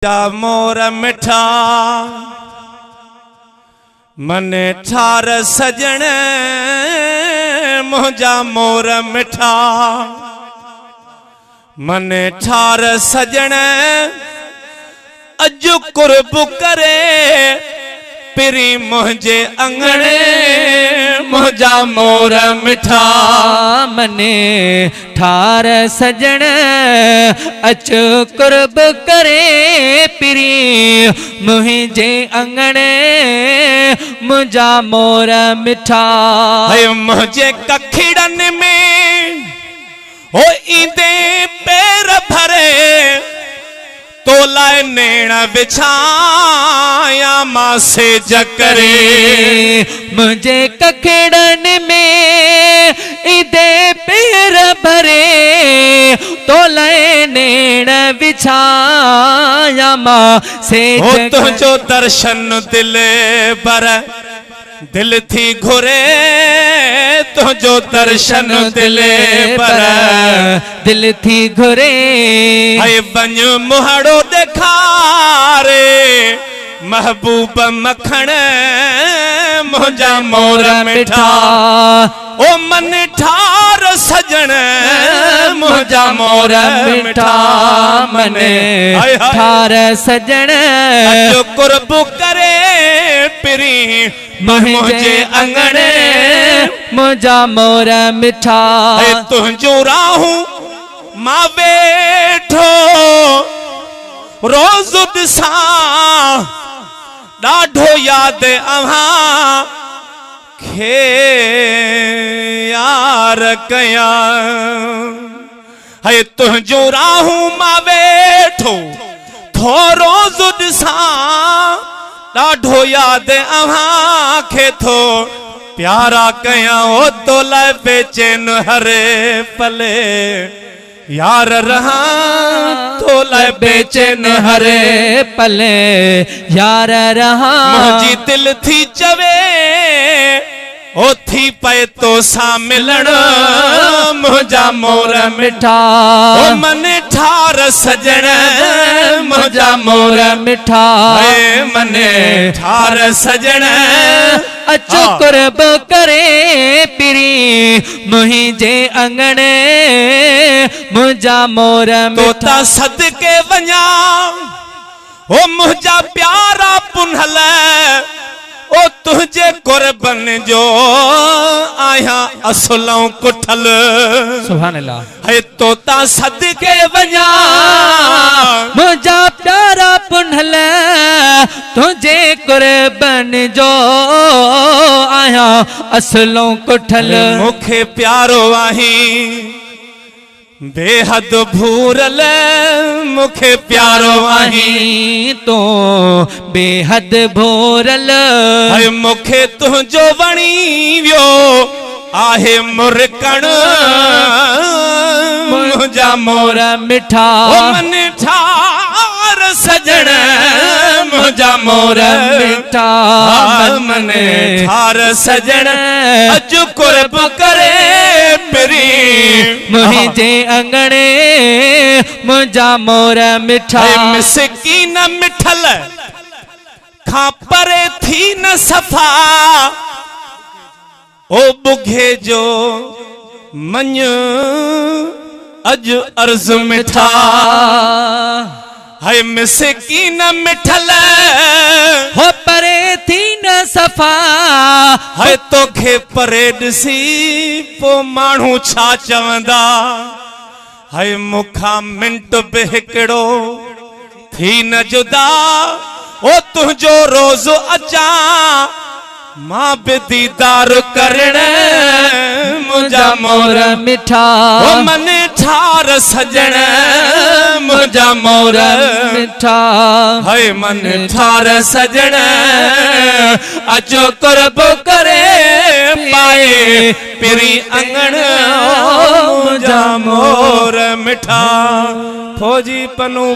जा मोर मिठा मने ठार सजण मुझा मोर मिठा मने ठार सजण अज कुर्ब करे पिरी मुझे अंगणे मुझा मोर मिठा मने ठार सजण अच कुर्ब करे पिरी मुझे अंगणे मुझा मोर मिठा मुझे कखिड़न में हो ईंदे पैर भरे तो लाए नेण विछाया मासे जकरे मुझे कखड़न में इदे पैर भरे तो लाए नेण विछाया मासे जकरे तुझो दर्शन दिल पर दिल थी घुरे तुझो दर्शन दिल पर दिल थी घुरे है बन मुहाड़ो देखारे महबूब मखण मुझा मोर मिठा ओ मन ठार सजण मुझा मोर मिठा मने ठार सजण जो कुर्ब करे पिरी मुझे अंगणे मुझा मोर मिठा तुझो राहू मां वेठो रोज दिसा ॾाढो याद अव्हां खे यार कया है तुझो राहू मां वेठो थो रोज दिसा ॾाढो याद अव्हां खे थो प्यारा कया ओ तो लाए बेचैन हरे पले यार रहा तो लाए बेचैन हरे पले यार रहा मुझी दिल थी चवे ओ थी पे तो सा मिलण मुझा मोर मिठा ओ मन ठार सजण मुझा मोर मिठा मने ठार सजण अच कुर्ब करे पिरी मुझे अंगणे मुझा मोर तोता सदके वञा ओ मुझा प्यारा पुनहल ओ तुझे कुर्बन जो आया असलों कुठल सुभान अल्लाह है तोता सदके वञा मुझा प्यारा पुनहल तुझे कुर्बन जो आया असलों कुठल मुखे प्यारो आही बेहद भूरल मुखे प्यारो आही तो बेहद भोरल है मुखे तुझो वणी वियो आहे मुरकण मुझा मोर मिठा मन ठार सजण मुझा मोर मिठा मने ठार सजण अज कुर्ब करे पिरी मुझे अंगणे मुझा मोर मिठा मिसकी न मिठल खां परे थी न सफा ओ बुघे जो मञ अज अर्ज मिठा है मिसकी न मिठल हो परे थी न सफा है तोखे परे ॾिसी पो माण्हू छा चवंदा है मुखा मिंट बि हिकिड़ो थी न जुदा ओ तुझो रोज़ अचा मां बि दीदार करण मुझा मोर मिठा ओ मन ठार सजण मुझा मोर मिठा है मन ठार सजण अचो कुर्ब करे पाए पिरी अंगण मुझा मोर मिठा फौजी पनू